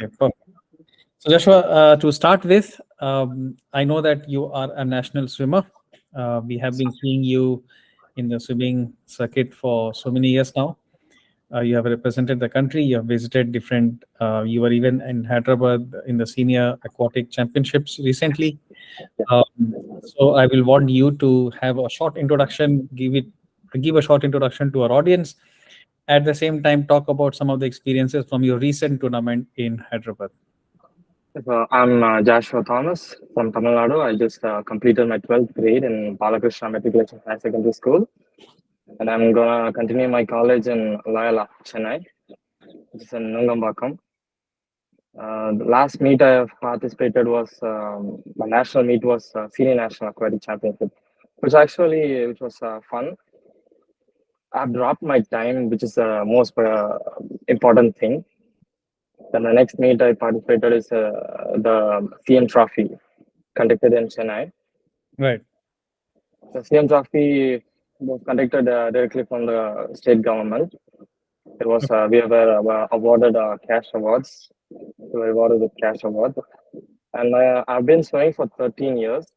Okay, perfect. So, Joshua, to start with, I know that you are a national swimmer. We have been seeing you in the swimming circuit for so many years now. You have represented the country. You have visited different. You were even in Hyderabad in the senior aquatic championships recently. So I will want you to have a short introduction. Give a short introduction to our audience. At the same time, talk about some of the experiences from your recent tournament in Hyderabad. I'm Jashua Thomas from Tamil Nadu. I just completed my 12th grade in Balakrishna Matriculation High Secondary School. And I'm going to continue my college in Loyola, Chennai, which is in Nungambakam. The last meet I have participated was, my national meet was Senior National Aquatic Championship, which was fun. I've dropped my time, which is the most important thing. Then the next meet I participated is the CM Trophy conducted in Chennai. Right. The CM Trophy was conducted directly from the state government. It was we were awarded cash awards. We were awarded with cash awards, and I've been swimming for 13 years.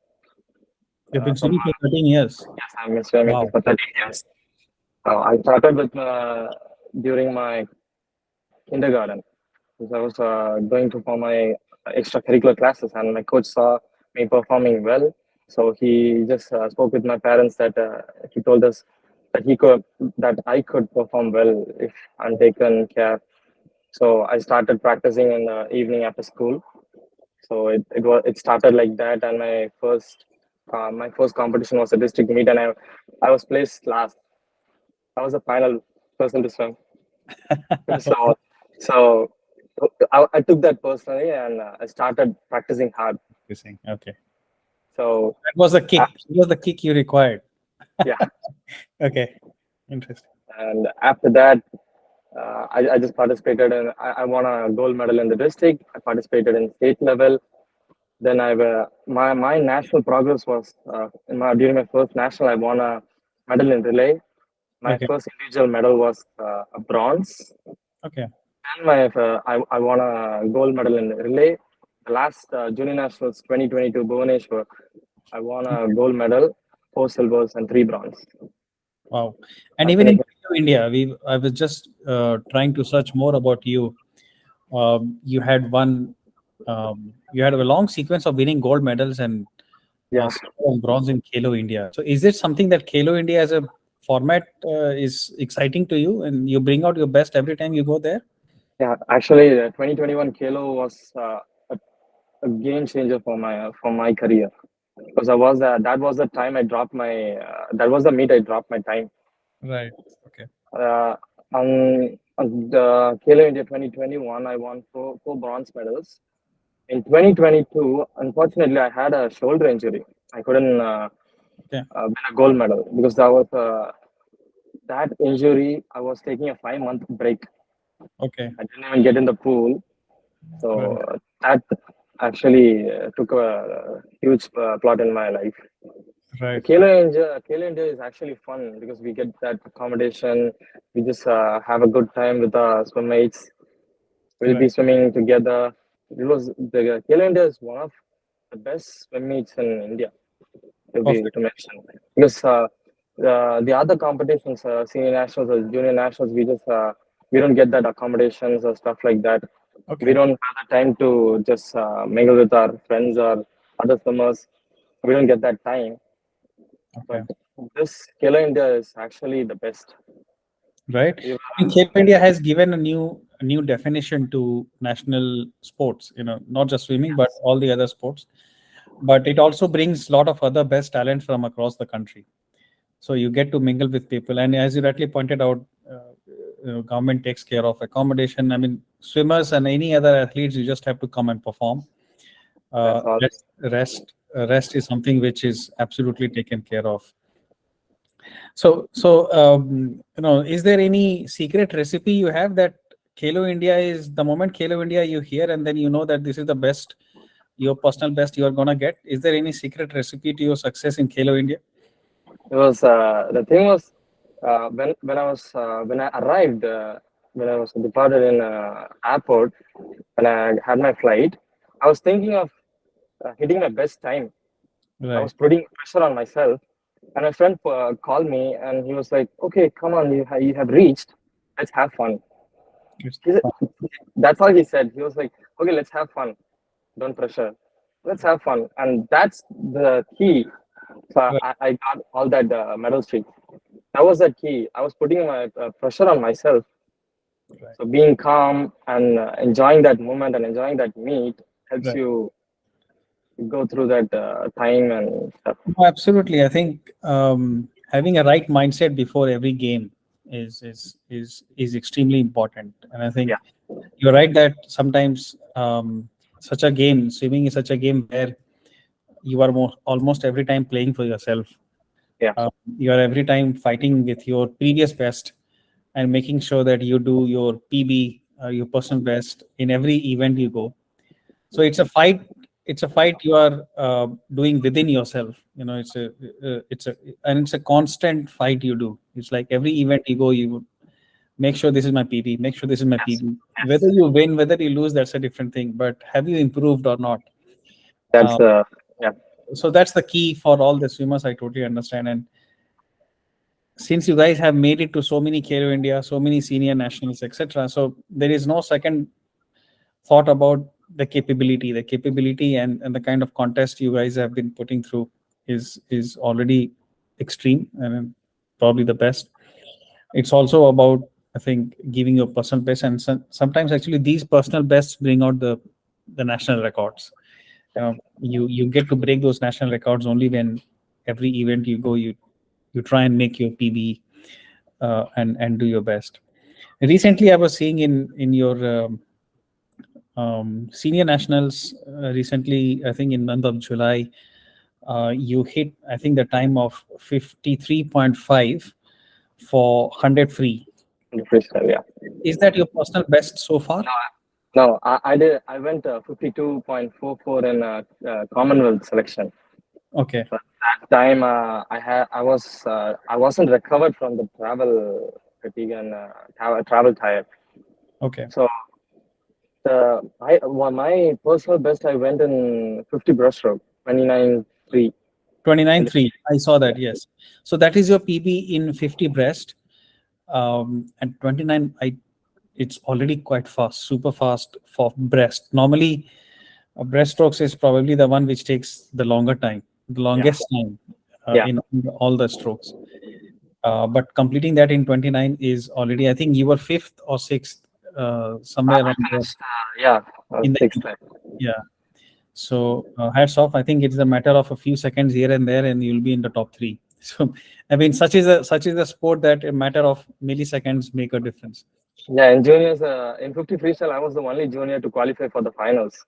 You've been swimming for 13 years. Yes, I've been swimming Wow. for 13 years. I started with during my kindergarten. I was going to for my extracurricular classes, and my coach saw me performing well. So he just spoke with my parents that he told us that I could perform well if I'm taken care. So I started practicing in the evening after school. So it started like that, and my first competition was a district meet, and I was placed last. I was the final person to swim. So so I took that personally, and I started practicing hard. Okay. So That was the kick. That was the kick you required. yeah, Okay. Interesting. and after that, I just participated, and I won a gold medal in the district. I participated in state level. Then my national progress was during my first national. I won a medal in relay. My Okay. first individual medal was a bronze. Okay. And I won a gold medal in relay. The last Junior Nationals 2022 Bhubaneswar, I won a gold medal, 4 silvers and 3 bronze. Wow. And I even in finished India, I was just trying to search more about you. You had won. You had a long sequence of winning gold medals and yeah. silver and bronze in Khelo India. So, is it something that Khelo India as a format is exciting to you, and you bring out your best every time you go there? Yeah, actually, the 2021 Kalo was a game changer for my career because that was the time I dropped my that was the meet I dropped my time. Right. Okay. Uh, on the Kalo India 2021, I won four bronze medals. In 2022, unfortunately, I had a shoulder injury. I couldn't Okay. win a gold medal because that injury. I was taking a 5 month break. Okay. I didn't even get in the pool. So Right. that actually took a huge plot in my life. Right. Kalo India is actually fun because we get that accommodation. We just have a good time with our swim mates. We'll be Right. swimming together. The Kalo India is one of the best swim meets in India Perfect. to mention because the other competitions, senior nationals or junior nationals, we don't get that accommodations or stuff like that. We Okay. don't have the time to just mingle with our friends or other swimmers. We don't get that time. Okay. But this Kalo India is actually the best. Right. We- I mean, Khelo India has given a new definition to national sports. Not just swimming, but all the other sports. But it also brings a lot of other best talent from across the country. So you get to mingle with people, and as you rightly pointed out, government takes care of accommodation. I mean, swimmers and any other athletes, you just have to come and perform. That's all. Rest is something which is absolutely taken care of. So, is there any secret recipe you have that Khelo India is the moment Khelo India you hear and then you know that this is the best, your personal best you are gonna get? Is there any secret recipe to your success in Khelo India? It was the thing was when I arrived when I was departed in airport. when I had my flight, I was thinking of hitting my best time. I Right. was putting pressure on myself, and my friend called me, and he was like, "Okay, come on, you have reached. Let's have fun." It's He said, fun. that's all he said. He was like, "Okay, let's have fun. Don't pressure. Let's have fun." And that's the key. So Right. I got all that medal streak. That was the key. I was putting my pressure on myself. Right. So being calm and enjoying that moment and enjoying that meet helps Right. you go through that time and stuff. No, absolutely. I think having a right mindset before every game is extremely important. And I Yeah, think you're right that sometimes such a game, swimming is such a game where you are almost every time playing for yourself. yeah, Uh, you are every time fighting with your previous best and making sure that you do your PB, your personal best in every event you go. So it's a fight. It's a fight you are doing within yourself. You know, it's a constant fight you do. It's like every event you go, you would make sure this is my PB. Make sure this is my yes, PB. Whether yes. you win, whether you lose, that's a different thing. But have you improved or not? That's Uh, yeah, so that's the key for all the swimmers. I totally understand. And since you guys have made it to so many Kalo India, so many senior nationals, etc., so there is no second thought about the capability and the kind of contest you guys have been putting through is already extreme and probably the best. It's also about, I think, giving your personal best, and sometimes actually these personal bests bring out the national records. You get to break those national records only when every event you go, you try and make your PB, and do your best. Recently I was seeing in your senior nationals, recently, I think in month of July, you hit, I think, the time of 53.5 for 100 free. the freestyle. Yeah. Is that your personal best so far? No, I did. I went 52.44 in Commonwealth selection. Okay. So at that time, I wasn't recovered from the travel fatigue and travel tire. Okay. So my personal best, I went in 50 breaststroke, 29.3. 29.3, I saw that. Yes, so that is your PB in 50 breast. And 29, I it's already quite fast, super fast for breast. Normally breaststrokes is probably the one which takes the longer time, the Yeah, longest time, yeah. in all the strokes. But completing that in 29 is already, I think you were fifth or sixth, somewhere I around there finished. Yeah, in the sixth event. time. Yeah. So hats off. I think it's a matter of a few seconds here and there, and you'll be in the top three. So I mean, such is a sport that a matter of milliseconds make a difference. Yeah, in juniors, in 50 freestyle, I was the only junior to qualify for the finals.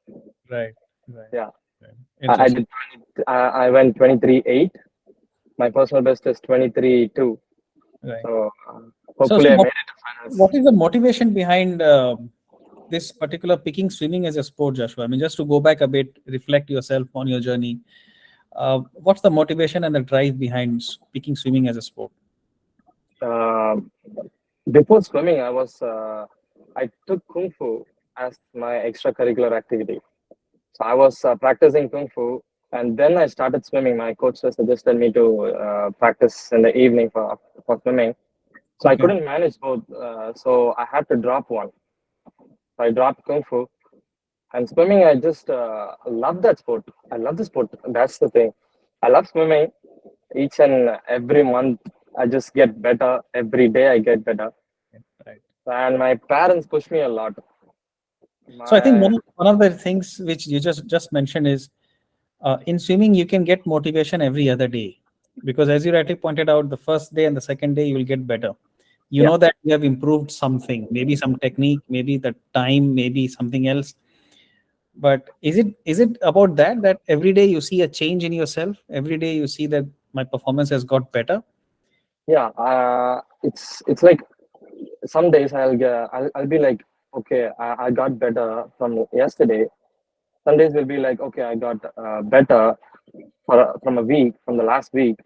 Right. Right. Yeah, Right. I Interesting. did. I went 23.8. My personal best is 23.2. Right. So So hopefully, I what, made it to finals. what is the motivation behind this particular picking swimming as a sport, Joshua? I mean, just to go back a bit, reflect yourself on your journey. What's the motivation and the drive behind picking swimming as a sport? Um Before swimming, I took kung fu as my extracurricular activity. So I was practicing kung fu, and then I started swimming. My coach suggested me to practice in the evening for swimming. So I Okay. couldn't manage both. So I had to drop one. So I dropped kung fu and swimming. I just love that sport. I love the sport. That's the thing. I love swimming. Each and every month, I just get better. Every day, I get better. Right. And my parents push me a lot. So I think My one of the things which you just mentioned is, in swimming you can get motivation every other day, because as you rightly pointed out, the first day and the second day you will get better. You Yeah, know that you have improved something, maybe some technique, maybe the time, maybe something else. But is it about that every day you see a change in yourself, every day you see that my performance has got better? yeah. It's like some days I'll be like, okay, I got better from yesterday. Some days will be like, okay, I got better from a week, from the last week.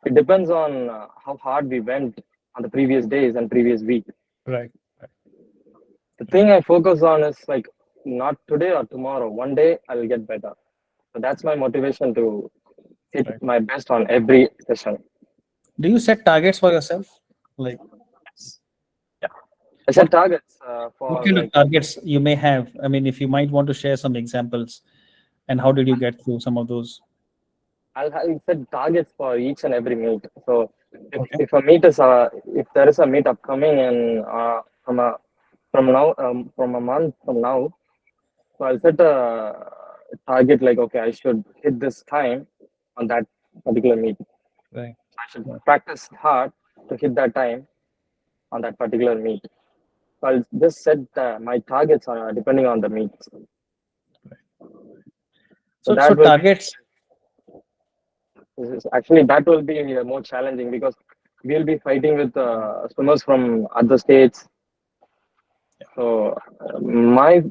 It depends on how hard we went on the previous days and previous week. Right. The thing I focus on is like not today or tomorrow. One day I'll get better. So that's my motivation to hit Right. my best on every session. Do you set targets for yourself? Like Yeah, I what set targets what for kind of like targets you may have? I mean, if you might want to share some examples, and how did you get through some of those? I'll set targets for each and every meet. So Okay. if a meet is if there is a meet upcoming and from a month from now, so I'll set a target like okay, I should hit this time on that particular meet. Right. I should Right. practice hard to hit that time on that particular meet. So I'll just set my targets depending on the meet. So So that will be targets. actually that will be more challenging because we'll be fighting with swimmers from other states. So my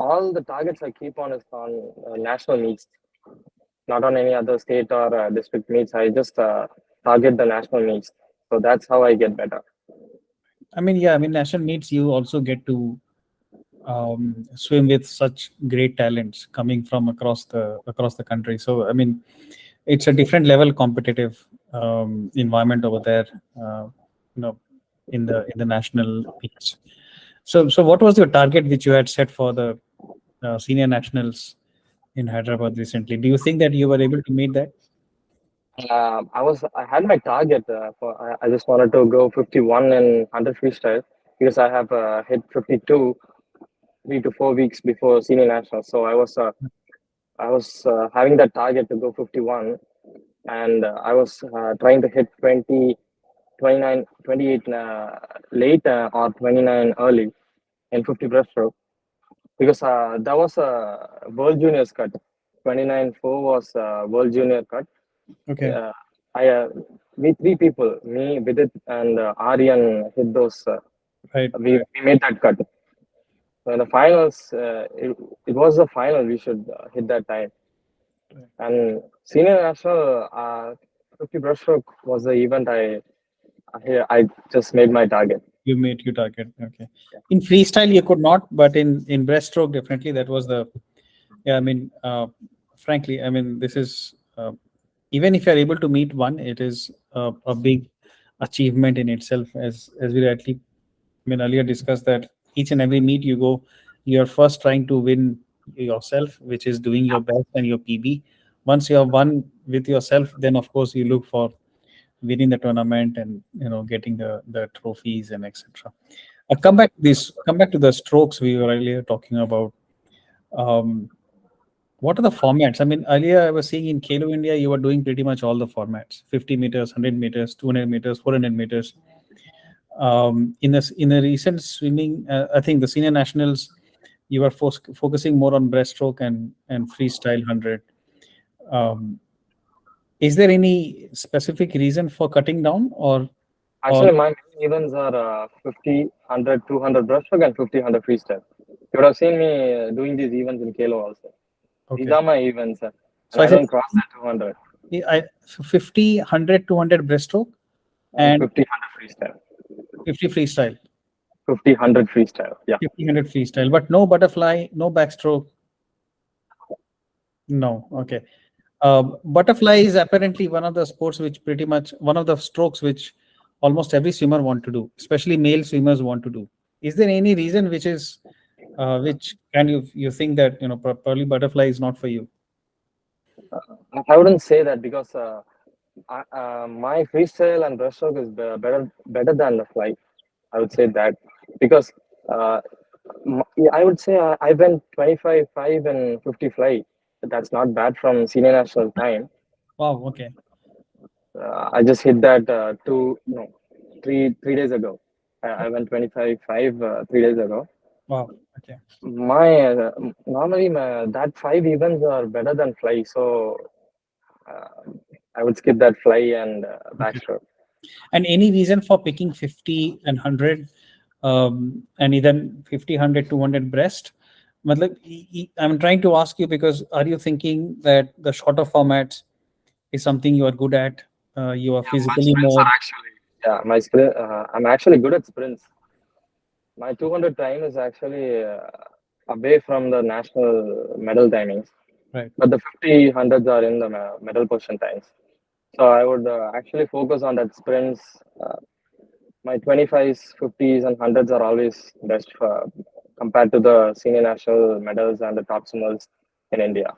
all the targets I keep on is on national meets, not on any other state or district meets. I just target the national meets. So that's how I get better. I mean, yeah. I mean, national meets you also get to swim with such great talents coming from across the country. So I mean, it's a different level competitive environment over there. You know, in the national meets. So what was your target which you had set for the senior nationals in Hyderabad recently? Do you think that you were able to meet that? I had my target for I just wanted to go 51 in 100 freestyle because I have hit 52 3 to 4 weeks before senior national. So I was having that target to go 51, and I was trying to hit 20, 29, 28 late or 29 early in 50 breaststroke because that was a World Juniors cut. 29.4 was World Junior cut. Okay. I we three people, me, Vidit, and Aryan hit those. Right. We, Right. we made that cut. So in the finals, it was the final. We should hit that time. And senior national 50 breaststroke was the event I just made my target. You made your target. Okay. In freestyle, you could not, but in breaststroke, definitely that was the. Yeah. I mean, frankly, I mean, this is even if you're able to meet one, it is a big achievement in itself. As we rightly, I mean, earlier discussed that each and every meet you go, you're first trying to win yourself, which is doing your best and your PB. Once you have won with yourself, then of course you look for winning the tournament and getting the trophies and etc. Come back to the strokes we were earlier talking about. Um, what are the formats? I mean, earlier I was seeing in Kalo India, you were doing pretty much all the formats: 50 meters, 100 meters, 200 meters, 400 meters. In the recent swimming, I think the senior nationals, you were focusing more on breaststroke and freestyle 100. Um, is there any specific reason for cutting down, or Actually, my main events are 50, 100, 200 breaststroke and 50, 100 freestyle. You would have seen me doing these events in Kalo also. These okay? are my events, and So I I said don't cross that 200 50, 100, 200 breaststroke and and 50, 100 freestyle. 50 freestyle, 50, 100 freestyle. Yeah. 50, 100 freestyle, but no butterfly, no backstroke. No, okay. Butterfly is apparently one of the sports which pretty much one of the strokes which almost every swimmer want to do, especially male swimmers want to do. Is there any reason which can you think that probably butterfly is not for you? I wouldn't say that because my freestyle and breaststroke is better than the fly. I would say that because uh, yeah, I would say I went 25 5 and 50 fly. That's not bad from senior national time. Wow. Okay. I just hit that 3 days ago. I went 25 5 3 days ago. Wow. Okay. My normally that 5 events are better than fly, so uh, I would skip that fly and Okay. backstroke. And any reason for picking 50 and 100, and even 50, 100, 200 breast? Matlab, I'm trying to ask you because are you thinking that the shorter formats is something you are good at? You are Yeah, my physically sprints more. are actually yeah my sprint. I'm actually good at sprints. My 200 time is actually away from the national medal timings, Right. but the 50 hundreds are in the medal position times. So I would actually focus on that sprints. My 25s, 50s, and hundreds are always best compared to the senior national medals and the top swimmers in India.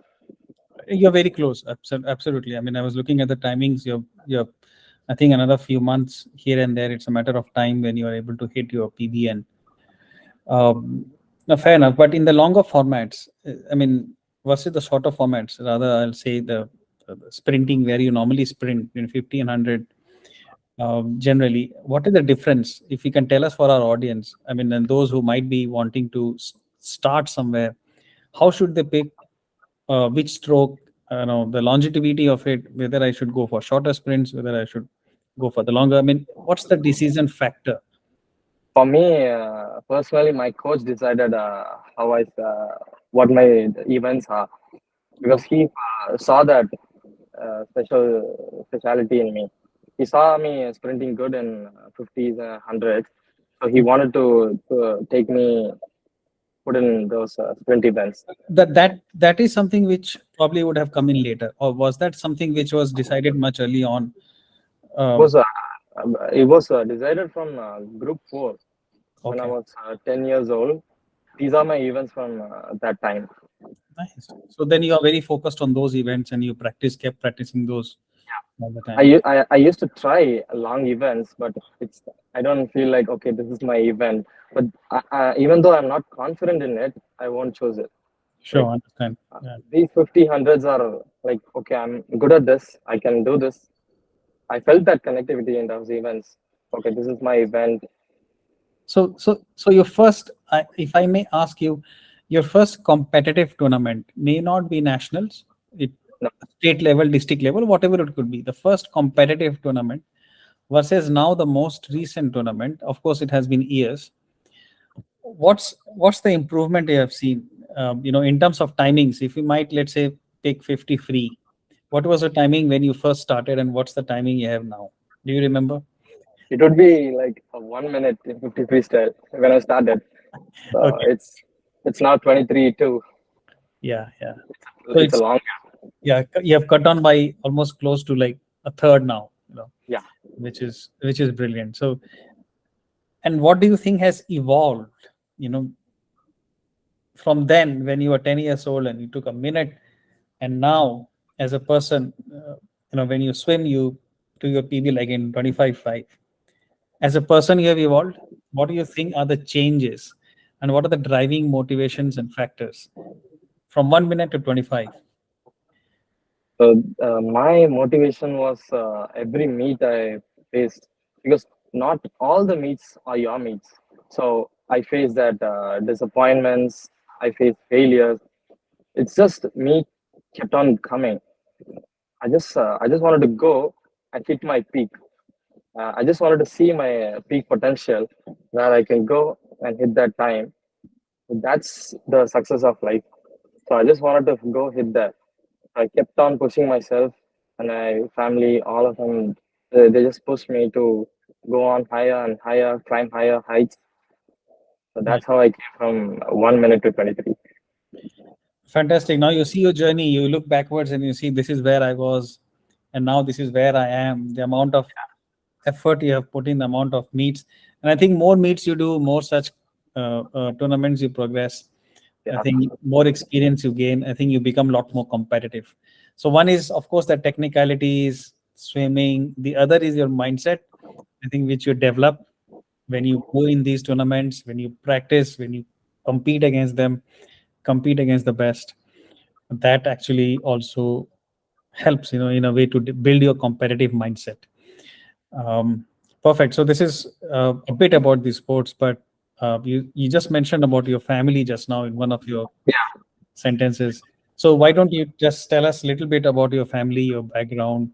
You're very close. Absolutely. I mean, I was looking at the timings. You're, I think another few months here and there. It's a matter of time when you are able to hit your PB. And no, fair enough. But in the longer formats, I mean, versus the shorter formats, rather, I'll say the sprinting where you normally sprint in 50 and 100. Generally, what is the difference? If you can tell us for our audience, I mean, and those who might be wanting to start somewhere, how should they pick which stroke, the longevity of it, whether I should go for shorter sprints, whether I should go for the longer. I mean, what's the decision factor? For me, personally, my coach decided how what my events are, because he saw that speciality in me. He saw me sprinting good in 50s and 100s, so he wanted to take me put in those sprint events. That is something which probably would have come in later, or was that something which was decided much early on? It Uh, was uh, it was decided from group 4 when I okay, was 10 years old. These are my events from that time. nice. So then you are very focused on those events, and you kept practicing those all the I, time. u- I used to try long events, but it's I don't feel like okay, this is my event. But even though I'm not confident in it, I won't choose it. Like Sure, understand. Yeah. these 50 hundreds are like okay, I'm good at this. I can do this. I felt that connectivity in those events. Okay, this is my event. So your first, if I may ask you, your first competitive tournament may not be nationals, it No, state level, district level, whatever it could be. The first competitive tournament versus now the most recent tournament. Of course, it has been years. What's the improvement you have seen? In terms of timings, if you might, let's say, take 50 free. What was the timing when you first started, and what's the timing you have now? Do you remember? it would be like a 1 minute in 50 freestyle when I started. So Okay. it's now 23 too. Yeah, yeah. So It's a it's, long. yeah, you have cut down by almost close to like a third now, Yeah. which is brilliant. So, and what do you think has evolved, you know, from then when you were 10 years old and you took a minute, and now as a person, when you swim, you do your PB like in 25.5. As a person, you have evolved. What do you think are the changes, and what are the driving motivations and factors from 1 minute to 25? So my motivation was every meet I faced, because not all the meets are your meets. So I faced that disappointments. I faced failures. It's just me kept on coming. I just wanted to go and hit my peak. I just wanted to see my peak potential where I can go and hit that time. That's the success of life. So I just wanted to go hit that. I kept on pushing myself, and my family, all of them, they just pushed me to go on higher and higher, climb higher heights. So Nice. that's how I came from 1 minute to 23. Fantastic. Now you see your journey, you look backwards and you see this is where I was, and now this is where I am. The amount of effort you have put in, the amount of meets, and I think more meets you do, more such tournaments you progress. I Yeah, think more experience you gain. I think you become a lot more competitive. So one is, of course, the technicalities, swimming. The other is your mindset. I think which you develop when you go in these tournaments, when you practice, when you compete against them, compete against the best. That actually also helps, in a way to build your competitive mindset. Um, Perfect. So this is a bit about the sports, but you just mentioned about your family just now in one of your yeah, sentences. So why don't you just tell us a little bit about your family, your background,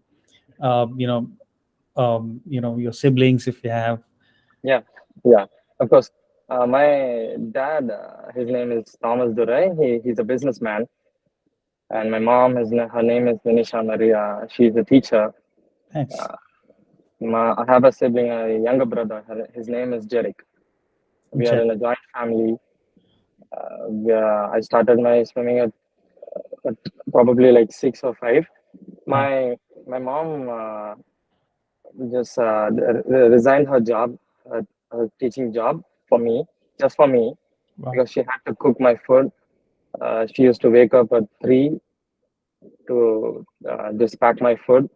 uh, you know, your siblings if you have. yeah, yeah. Of course, my dad, his name is Thomas Durai. He's a businessman, and my mom, her name is Vinisha Maria. She's a teacher. Thanks. I have a sibling, a younger brother. His name is Jerick. We are Jet. in a joint family. Yeah, I started my swimming at probably like 6 or 5. Wow. My mom just resigned her job, her teaching job for me, just for me, Wow. because she had to cook my food. She used to wake up at 3 to just pack my food,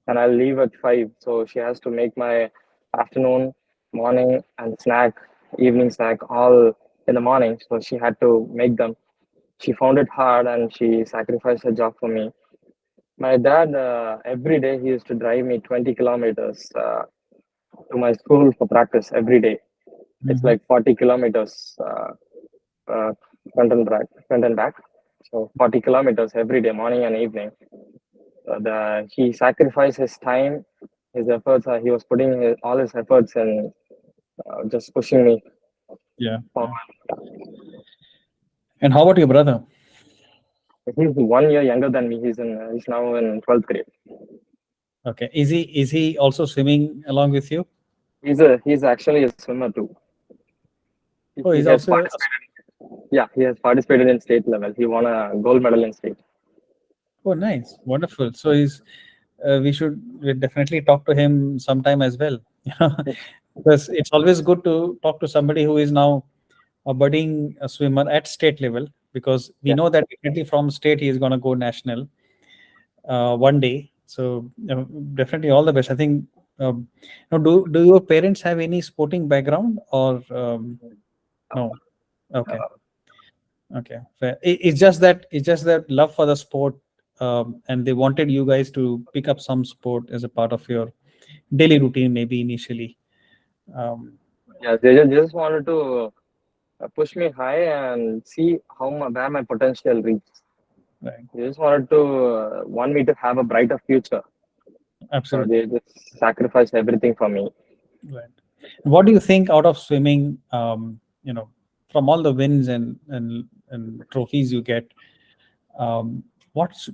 and I'll leave at 5. So she has to make my afternoon, morning, and evening snack all in the morning. So she had to make them. She found it hard and she sacrificed her job for me. My dad, every day, he used to drive me 20 kilometers to my school for practice every day. It's Mhm. like 40 kilometers uh, front and back. So 40 kilometers every day, morning and evening. He sacrificed his time, his efforts. He was putting all his efforts in just pushing me Yeah. Yeah. forward. And how about your brother? He's 1 year younger than me. He's now in 12th grade. Okay. Is he also swimming along with you? He's actually a swimmer too. Oh, He he's has also. participated. Yeah, he has participated in state level. He won a gold medal in state. Oh, nice, wonderful. So he's. We definitely talk to him sometime as well. Because it's always good to talk to somebody who is now a budding swimmer at state level, because we Yeah, know that definitely from state he is going to go national one day. So definitely all the best. I think. Now, do your parents have any sporting background or no? Okay, okay. Fair. It's just that love for the sport, and they wanted you guys to pick up some sport as a part of your daily routine, maybe initially. Um, yeah. They just wanted to push me high and see where my potential reaches. right. They just wanted to want me to have a brighter future. So Absolutely. they just sacrificed everything for me. Right. What do you think out of swimming? From all the wins and trophies you get, um, what's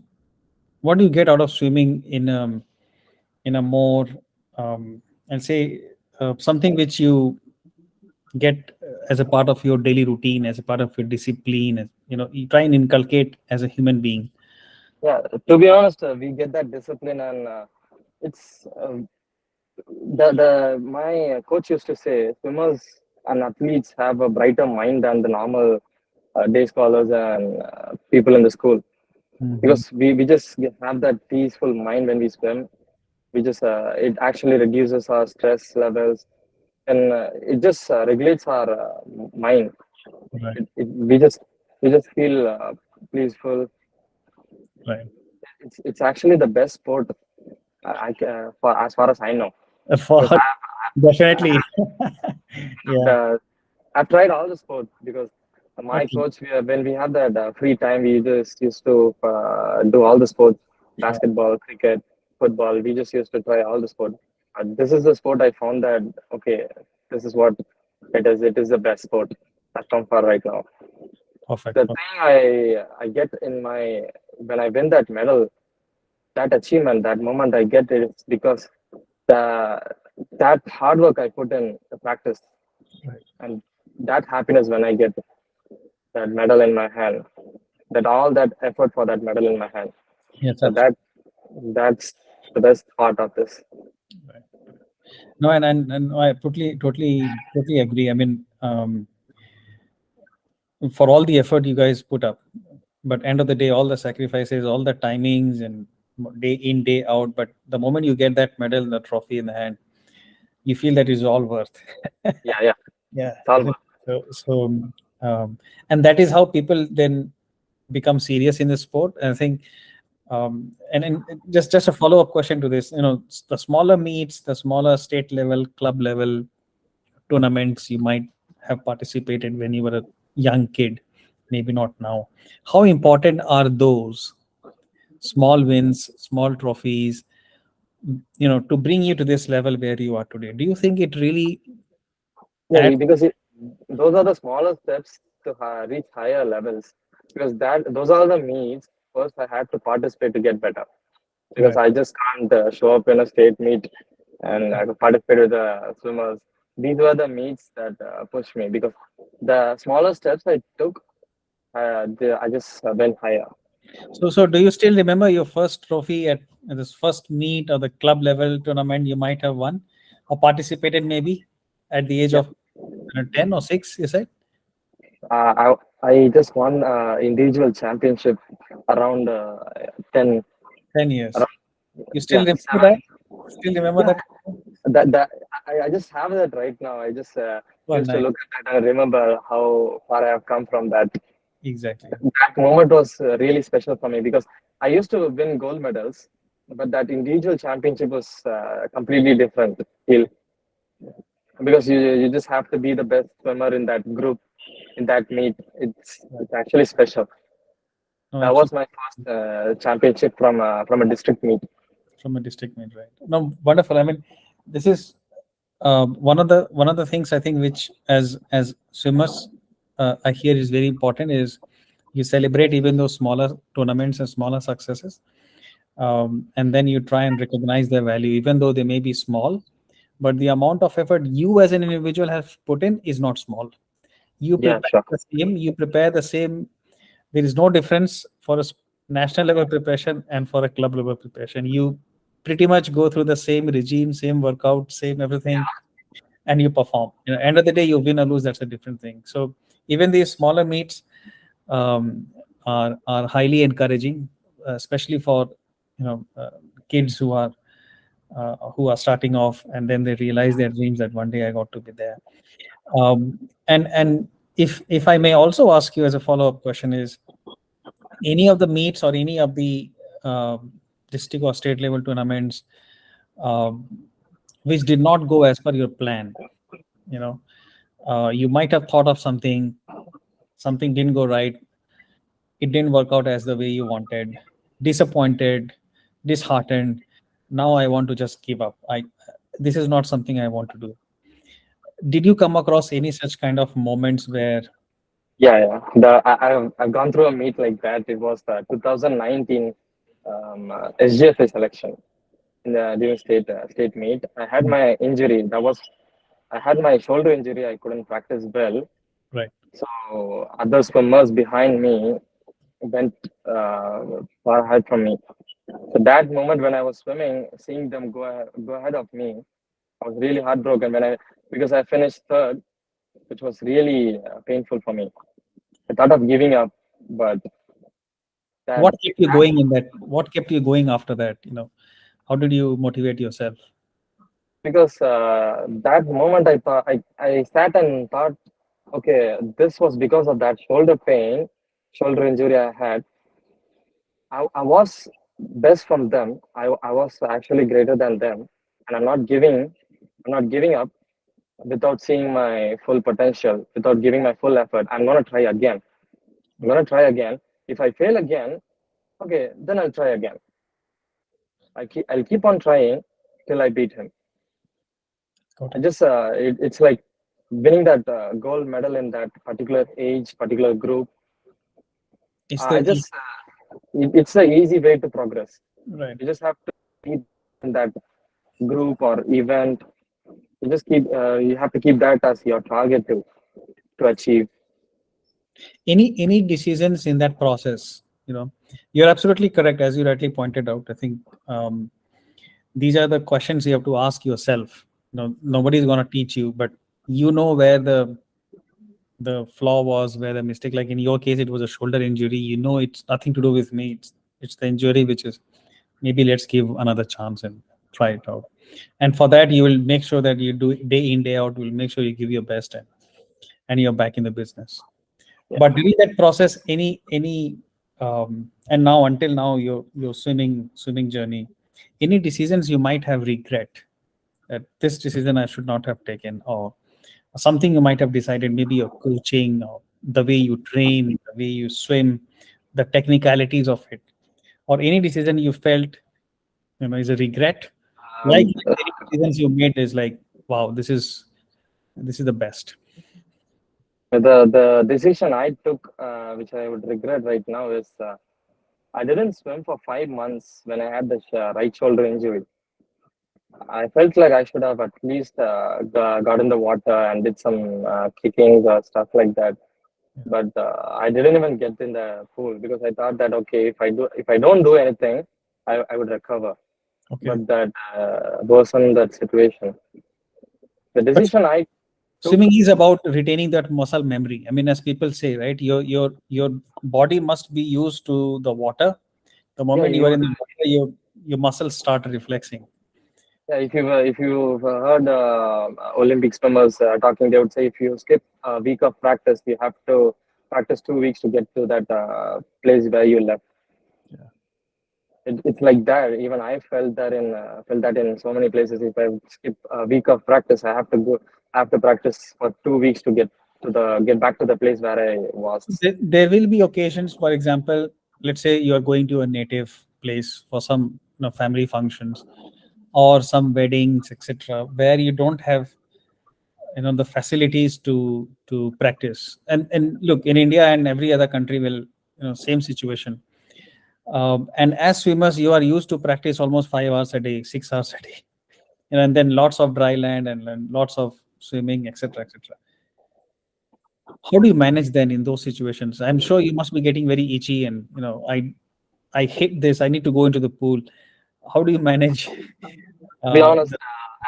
what do you get out of swimming in a more, I'll say, something which you get as a part of your daily routine, as a part of your discipline, you try and inculcate as a human being. Yeah, to be honest, we get that discipline, and it's the my coach used to say swimmers and athletes have a brighter mind than the normal day scholars and people in the school, Hmm. because we just have that peaceful mind when we swim. We just it actually reduces our stress levels, and it just regulates our mind. Right, We just feel peaceful. right. It's actually the best sport for as far as I know, For because definitely. Yeah. I've tried all the sports, because my Okay. coach, when we have that free time, we just used to do all the sports: Sure. basketball, cricket, football. We just used to try all the sport. This is the sport I found that okay, this is what it is. It is the best sport as come far right now. Perfect. The thing I get in my when I win that medal, that achievement, that moment I get it, is because the that hard work I put in the practice, Right. and that happiness when I get that medal in my hand, that all that effort for that medal in my hand. Yes, So that's the best part of this. right. No, and I totally agree. I mean, for all the effort you guys put up, but end of the day, all the sacrifices, all the timings, and day in day out. But the moment you get that medal, the trophy in the hand, you feel that is all worth. Yeah, yeah, Yeah. it's all Isn't worth. it? And that is how people then become serious in the sport. And I think, and just a follow up question to this, the smaller meets, the smaller state level, club level tournaments you might have participated when you were a young kid, maybe not now. How important are those small wins, small trophies, to bring you to this level where you are today? Do you think it really Yeah, adds? because those are the smaller steps to reach higher levels. Because those are the meets. First, I had to participate to get better. Because Right. I just can't show up in a state meet and participate with the swimmers. these were the meets that pushed me, because the smaller steps I took, I just went higher. So do you still remember your first trophy at this first meet or the club level tournament you might have won or participated maybe at the age Yeah. of 10 or 6, you said? I just won individual championship around 10, 10 years. around, You still yeah, remember that? 7. Still remember Yeah, that? that I just have that right now. I just Oh, used to nice. look at that and remember how far I have come from that. Exactly. That moment was really special for me, because I used to win gold medals, but that individual championship was completely different feel, because you just have to be the best swimmer in that group, in that meet. It's actually special. No, That was absolutely. my first championship from a district meet. From a district meet, right? No, wonderful. I mean, this is one of the things I think which as swimmers I hear is very important is you celebrate even those smaller tournaments and smaller successes, and then you try and recognize their value even though they may be small, but the amount of effort you as an individual have put in is not small. You Yeah, prepare sure. the same, you prepare the same. There is no difference for a national level preparation and for a club level preparation. You pretty much go through the same regime, same workout, same everything, and you perform. End of the day, you win or lose. That's a different thing. So even these smaller meets um, are highly encouraging, especially for kids who are starting off, and then they realize their dreams that one day I got to be there. And if I may also ask you as a follow up question is any of the meets or any of the district or state level tournaments um, which did not go as per your plan, you know you might have thought of something didn't go right, it didn't work out as the way you wanted, disappointed, disheartened, now I want to just give up, I this is not something I want to do. Did you come across any such kind of moments where Yeah, yeah. I've gone through a meet like that. It was the 2019 SGFA selection in the during state meet. I had my injury. I had my shoulder injury. I couldn't practice well. right? So other swimmers behind me went far ahead from me. So that moment when I was swimming, seeing them go ahead of me, I was really heartbroken because I finished third, which was really painful for me. I thought of giving up, but that What kept you going in that? What kept you going after that? How did you motivate yourself? because that moment I sat and thought, okay, this was because of that shoulder pain, shoulder injury I had. I was best from them. I was actually greater than them, and I'm not giving up without seeing my full potential, without giving my full effort. I'm gonna try again. I'm gonna try again. If I fail again, okay, then I'll try again. I'll keep on trying till I beat him. Got I it. just it's like winning that gold medal in that particular age, particular group. It's I the just it's the easy way to progress. right. You just have to be in that group or event. You have to keep that as your target to achieve. Any decisions in that process, you're absolutely correct, as you rightly pointed out. I think these are the questions you have to ask yourself. Nobody's going to teach you, but where the flaw was, where the mistake, like in your case it was a shoulder injury, it's nothing to do with me, it's the injury which is maybe let's give another chance and try it out. And for that you will make sure that you do day in day out, will make sure you give your best, and you're back in the business. Yeah. But during that process, any and now until now your swimming journey, any decisions you might have regret, that this decision I should not have taken, or something you might have decided, maybe your coaching or the way you train, the way you swim, the technicalities of it, or any decision you felt is a regret, like Um, any decisions you made is like, wow, this is the best. the decision I took, which I would regret right now, is I didn't swim for 5 months when I had the right shoulder injury. I felt like I should have at least got in the water and did some kicking stuff like that. Yeah. But I didn't even get in the pool because I thought that okay, if I don't do anything, I would recover. Okay. But that wasn't that situation. The But decision I took, swimming is about retaining that muscle memory. I mean, as people say, right? Your body must be used to the water. The yeah, moment you are you in the water, your muscles start reflexing. yeah, if you've heard Olympic swimmers talking, they would say if you skip a week of practice, you have to practice 2 weeks to get to that place where you left. Yeah. It's like that. Even I felt that in so many places. If I skip a week of practice, I have to practice for 2 weeks to get back to the place where I was. There will be occasions, for example, let's say you are going to a native place for some family functions or some weddings, etc., where you don't have the facilities to practice. And look, in India and every other country will same situation. And as swimmers, you are used to practice almost 5 hours a day, 6 hours a day, and then lots of dry land and lots of swimming, etc., etc. How do you manage then in those situations? I'm sure you must be getting very itchy, and I hate this. I need to go into the pool. How do you manage To be honest, the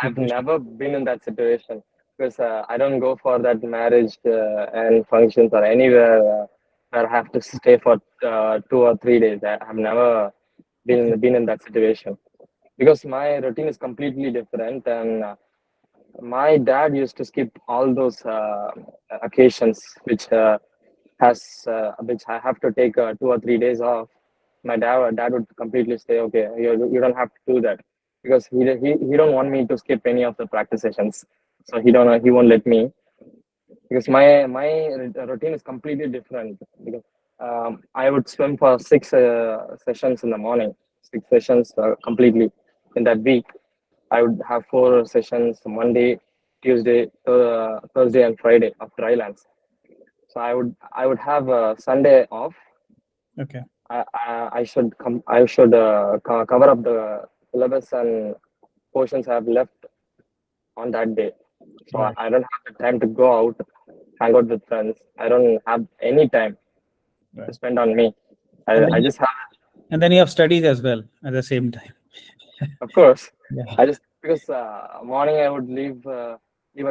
I've situation? never been in that situation because I don't go for that marriage and functions or anywhere where I have to stay for 2 or 3 days. I have never Okay. been in that situation because my routine is completely different, and my dad used to skip all those occasions which I have to take 2 or 3 days off. My dad would completely say, "Okay, you don't have to do that," because he don't want me to skip any of the practice sessions. So he won't let me because my routine is completely different. Because I would swim for 6 sessions in the morning, 6 sessions completely in that week. I would have 4 sessions Monday, Tuesday, Thursday, and Friday of dry lands. So I would have Sunday off. Okay. I should come. I should cover up the syllabus and portions I have left on that day. So Right. I don't have the time to go out, hang out with friends. I don't have any time to Right. spend on me. And then I just have, you have studies as well at the same time. of course, Yeah. I just because morning I would leave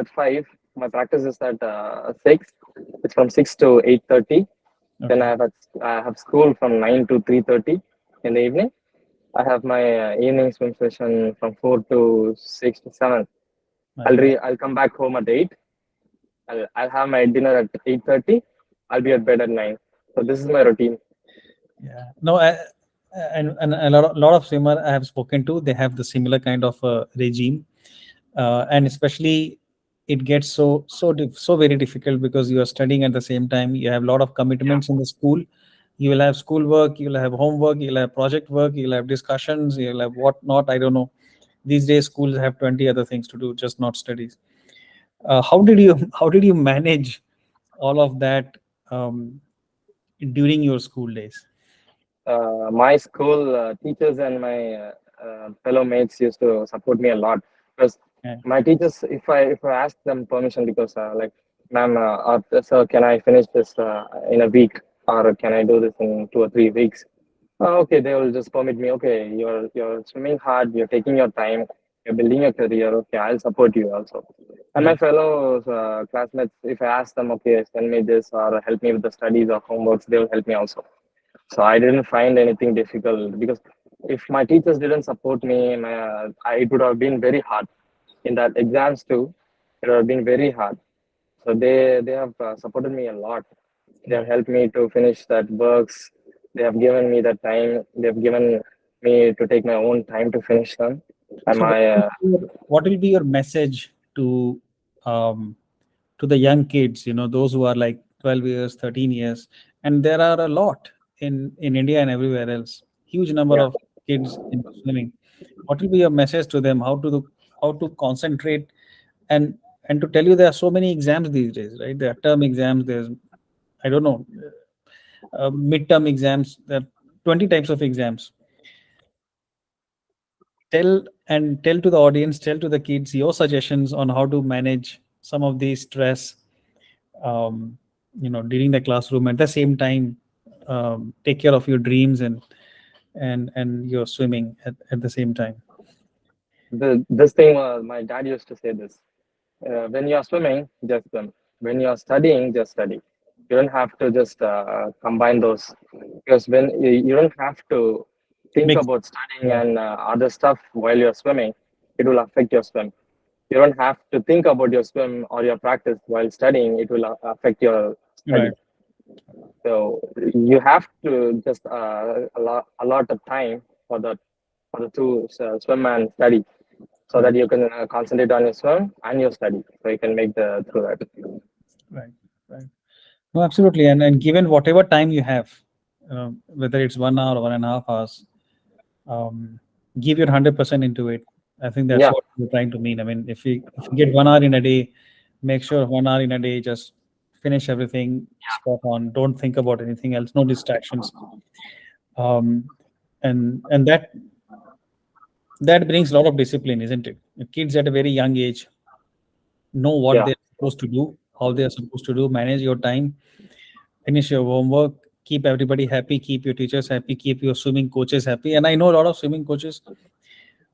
at 5. My practice is at 6. It's from 6 to 8:30. Then Okay. I have school from 9 to 3:30 in the evening. I have my evening swim session from 4 to 6 to 7. My God. I'll come back home at 8. I'll have my dinner at 8:30. I'll be at bed at 9. So this is my routine. Yeah. No, and a lot of swimmer I have spoken to, they have the similar kind of regime, and especially it gets so very difficult because you are studying at the same time. You have a lot of Yeah. commitments in the school. You will have school work, you will have homework, you'll have project work, you'll have discussions, you'll have what not. I don't know. These days, schools have 20 other things to do, just not studies. How did you manage all of that during your school days? My school teachers and my fellow mates used to support me a lot because Yeah. my teachers, if I ask them permission, because like, ma'am, or sir, can I finish this in a week, or can I do this in 2 or 3 weeks? Okay, they will just permit me. Okay, you're swimming hard. You're taking your time. You're building your career. Okay, I'll support you also. And my Right. fellow classmates, if I ask them, okay, send me this or help me with the studies or homeworks, they will help me also. So I didn't find anything difficult because if my teachers didn't support me, it would have been very hard. In that exams too, it would have been very hard. So they have supported me a lot. They have Right. helped me to finish that works. They have given me the time. They have given me to take my own time to finish them. And So my what will be your message um, to the young kids? Those who are like 12 years, 13 years, and there are a lot in India and everywhere else. Huge number yeah, of kids in swimming. What will be your message to them? How to concentrate and to tell you there are so many exams these days, right? There are term exams. There's I don't know midterm exams. There are 20 types of exams. Tell and tell to the audience, tell to the kids your suggestions on how to manage some of these stress, um, during the classroom. At the same time, take care of your dreams and your swimming at the same time. This thing, my dad used to say this. When you're swimming, just swim. When you're studying, just study. You don't have to just combine those, because when you don't have to think Makes about studying Yeah, and other stuff while you're swimming, it will affect your swim. You don't have to think about your swim or your practice while studying, it will affect your study. right. So you have to just allot the time for the two, swim and study, so Right. that you can concentrate on your swim and your study, so you can make the through that. Right. Right. No, absolutely. And given whatever time you have, whether it's 1 hour or 1.5 hours, give your 100% into it. I think that's Yeah, what we're trying to mean. I mean, if you get 1 hour in a day, make sure 1 hour in a day, just finish everything spot on. Don't think about anything else. No distractions. Um, and that brings a lot of discipline, isn't it? The kids at a very young age know what yeah, they're supposed to do, how they're supposed to do. Manage your time, finish your homework, keep everybody happy, keep your teachers happy, keep your swimming coaches happy. And I know a lot of swimming coaches,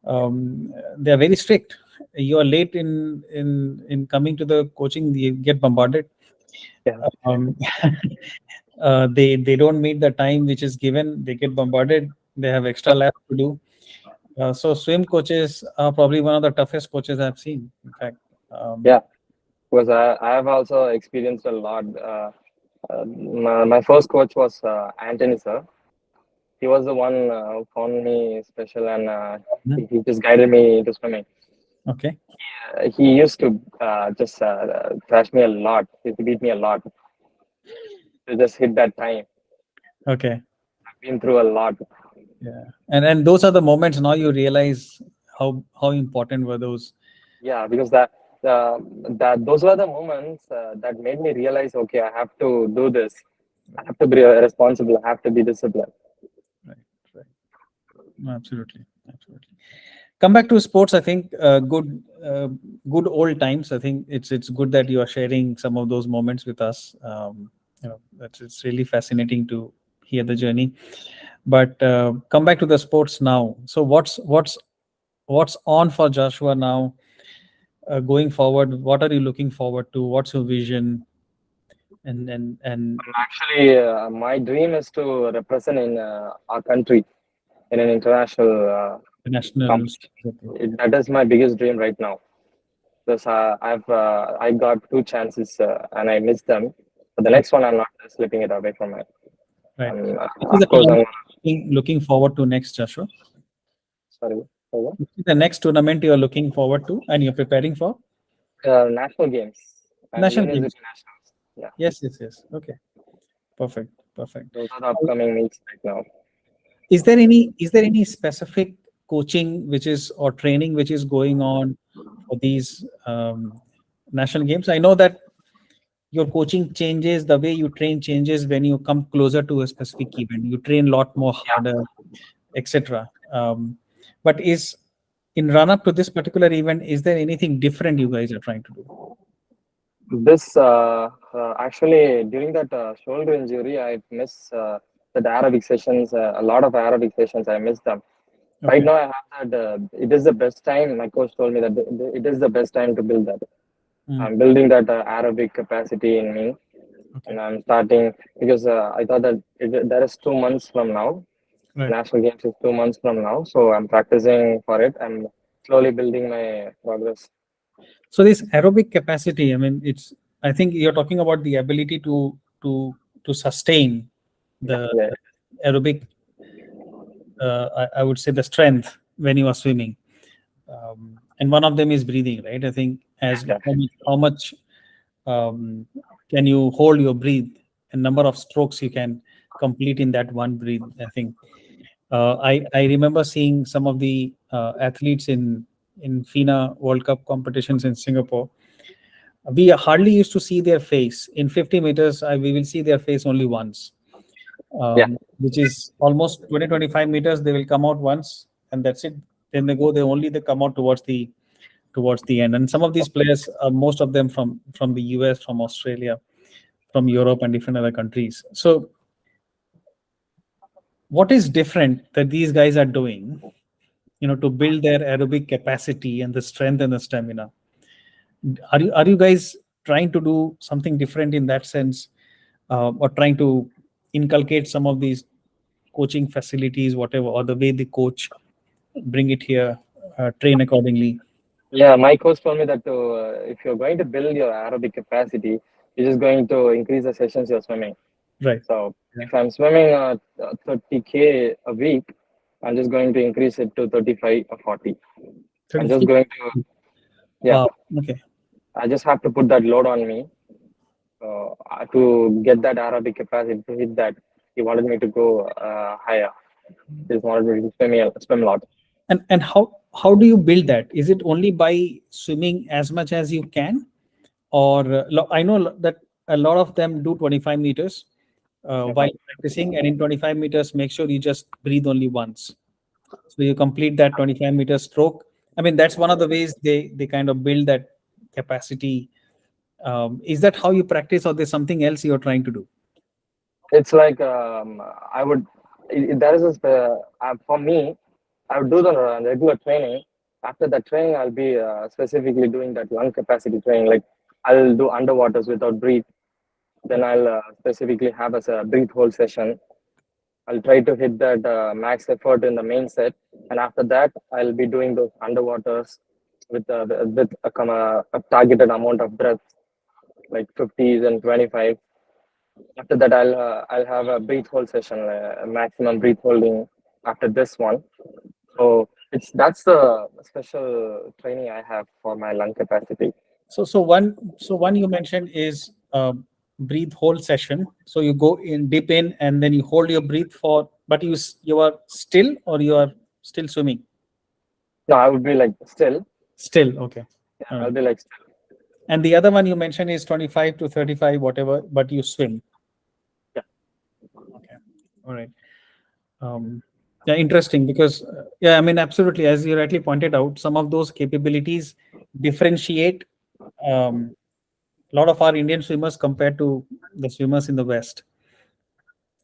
they are very strict. You are late in coming to the coaching, you get bombarded. yeah, um, they don't meet the time which is given, they get bombarded, they have extra laps to do. So swim coaches are probably one of the toughest coaches I've seen, in fact. yeah. Because I have also experienced a lot. My first coach was Anthony sir. He was the one who found me special, and he just guided me into swimming. Okay. He used to just thrash me a lot. He used to beat me a lot to just hit that time. Okay. I've been through a lot. Yeah. And those are the moments now you realize how important were those. Yeah, because that those were the moments that made me realize, okay, I have to do this. I have to be responsible. I have to be disciplined. Right. Right. No, absolutely. Absolutely. Come back to sports. I think good old times. I think it's good that you are sharing some of those moments with us. It's really fascinating to hear the journey. But come back to the sports now. So what's on for Joshua now, going forward? What are you looking forward to? What's your vision? And Actually, my dream is to represent in our country in an international the nationals? competition. That is my biggest dream right now. Because I got two chances and I missed them. But the next one, I'm not slipping it away from it. Right. And Which is the of course, I'm tournament looking forward to next, Joshua? sorry. For Which is the next tournament you're looking forward to and you're preparing for? what? National games and National university games. nationals. Yeah, Yes, yes, yes. Okay. Perfect. Perfect. those are the upcoming meets right now. Is there any specific coaching which is or training which is going on for these national games? I know that your coaching changes, the way you train changes when you come closer to a specific event. You train a lot more harder, etc. But is in run up to this particular event, is there anything different you guys are trying to do? This actually during that shoulder injury, I missed the aerobic sessions. A lot of aerobic sessions, I missed them. Right Okay. now, I have that. It is the best time. My coach told me that it is the best time to build that. Mm, I'm building that aerobic capacity in me, okay. and I'm starting because I thought that that is 2 months from now. Right. National Games is 2 months from now, so I'm practicing for it. I'm slowly building my progress. So this aerobic capacity, I mean, I think you're talking about the ability to sustain Yeah, the yeah, aerobic, I would say the strength when you are swimming. And one of them is breathing, right? I think as yeah, how much um, can you hold your breath, and number of strokes you can complete in that one breath. I think I remember seeing some of the athletes in FINA World Cup competitions in Singapore. We hardly used to see their face in 50 meters. We will see their face only once, yeah, which is almost 20-25 meters. They will come out once, and that's it. then they come out towards the end. And some of these players are, most of them from the US, from Australia, from Europe, and different other countries. So what is different that these guys are doing, to build their aerobic capacity and the strength and the stamina? Are you guys trying to do something different in that sense, or trying to inculcate some of these coaching facilities, whatever, or the way they coach, bring it here, train accordingly? Yeah, my coach told me that if you're going to build your aerobic capacity, you're just going to increase the sessions you're swimming. Right. So Yeah. if I'm swimming 30K a week, I'm just going to increase it to 35 or 40. I'm just 30. going to, yeah, Wow. Okay. I just have to put that load on me to get that aerobic capacity to hit that. He wanted me to go higher. He just wanted me to swim a lot. And how do you build that? Is it only by swimming as much as you can, or I know that a lot of them do 25 meters while practicing, and in 25 meters, make sure you just breathe only once, so you complete that 25-meter stroke. I mean, that's one of the ways they kind of build that capacity. Is that how you practice, or there's something else you're trying to do? It's like I would. There is for me. I would do the regular training. After that training, I'll be specifically doing that lung capacity training. Like I'll do underwaters without breathe. Then I'll specifically have as a breathe hold session. I'll try to hit that max effort in the main set, and after that, I'll be doing those underwaters with a targeted amount of breath, like 50s and 25. After that, I'll have a breathe hold session, a maximum breathe holding after this one. So that's the special training I have for my lung capacity. So one you mentioned is breathe hold session. So you go in deep in, and then you hold your breath for, but you are still, or you are still swimming? No, I would be like still. Still, okay. Yeah, All I'll right. be like still. And the other one you mentioned is 25 to 35, whatever, but you swim. Yeah. Okay. All right. Yeah, interesting, because yeah, I mean, absolutely, as you rightly pointed out, some of those capabilities differentiate a lot of our Indian swimmers compared to the swimmers in the West.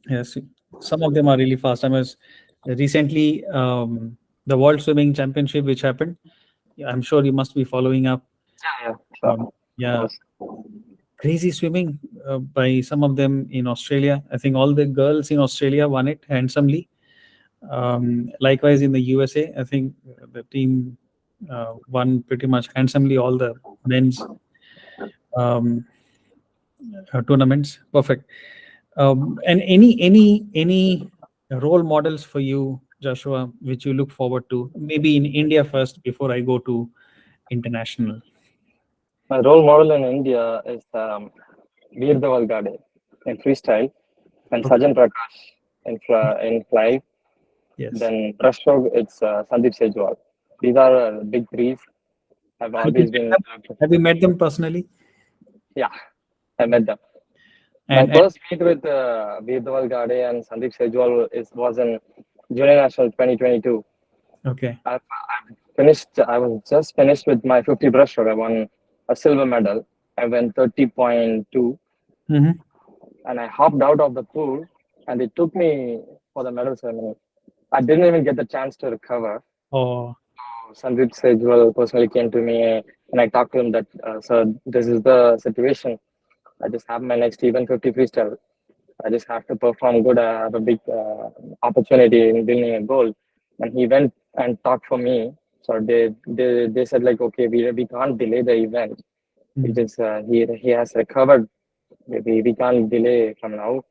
Yes, some of them are really fast. I was recently the World Swimming Championship, which happened. Yeah, I'm sure you must be following up. Yeah, yeah. So, Yeah, crazy swimming by some of them in Australia. I think all the girls in Australia won it handsomely. Likewise, in the USA, I think the team won pretty much handsomely all the men's um, tournaments. Perfect. And any role models for you, Joshua, which you look forward to? Maybe in India first before I go to international. my role model in India is Veer Gade in freestyle and Okay. Sajan Prakash in fly. Yes. Then Breaststroke, it's Sandeep Sejwal. These are big threes. I've Have you always met been. them? Have you met them personally? Yeah, I met them. My And first meet with Veer Gade and Sandeep Sejwal was in Junior National 2022. okay. I finished. I was just finished with my 50 breaststroke. I won a silver medal. I went 30.2, Mm-hmm. and I hopped out of the pool, and they took me for the medal ceremony. I didn't even get the chance to recover. Oh, Sandeep Sejwal personally came to me, and I talked to him that, sir, this is the situation. I just have my next event 50 freestyle. I just have to perform good. I have a big opportunity in building a goal. And he went and talked for me. So they said like, okay, we can't delay the event. It is he has recovered. We can't delay from now.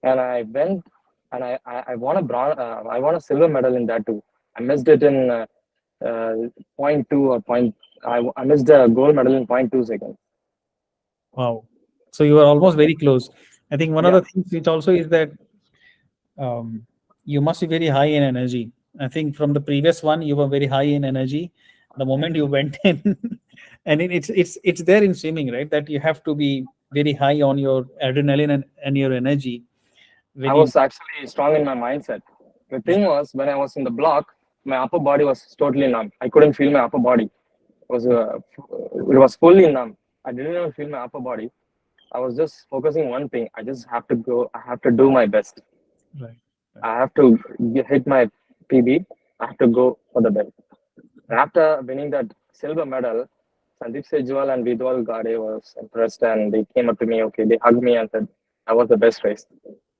And I went and I won a I won a silver medal in that too. I missed it in point two or point. I missed a gold medal in 0.2 seconds. wow. So you are almost very close. I think one of Yeah, the things which also is that you must be very high in energy. I think from the previous one, you were very high in energy. The moment you went in, and it's there in swimming, right? That you have to be very high on your adrenaline and your energy. I When you was actually strong in my mindset. The thing was, when I was in the block, my upper body was totally numb. I couldn't feel my upper body. It was fully numb. I didn't even feel my upper body. I was just focusing one thing. I just have to go. I have to do my best. Right. I have to hit my PB. I have to go for the belt. And after winning that silver medal, Sandeep Sejwal and Vidwal Gade was impressed, and they came up to me. Okay, they hugged me and said, "I was the best race."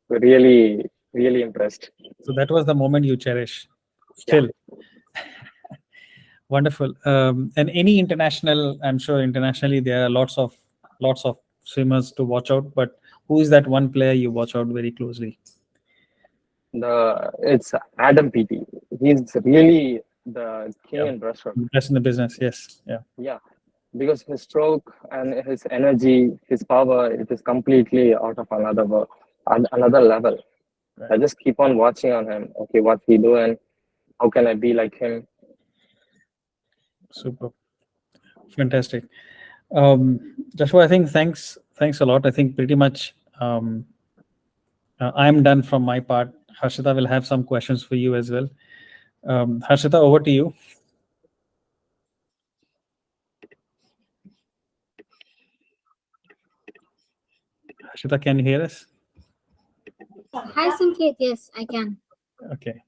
Really, really impressed. So that was the moment you cherish still. Wonderful. And any international, I'm sure internationally there are lots of swimmers to watch out, but who is that one player you watch out very closely? It's Adam PT. He's really the king in breaststroke. Best in the business, yes. Yeah, because his stroke and his energy, his power, it is completely out of another level. Right. I just keep on watching on him. Okay, what's he doing? How can I be like him? Super. Fantastic. Joshua, I think thanks a lot. I think pretty much I'm done from my part. Harshita will have some questions for you as well. Harshita, over to you. Harshita, can you hear us? Hi, Sanket. Yes, I can. Okay.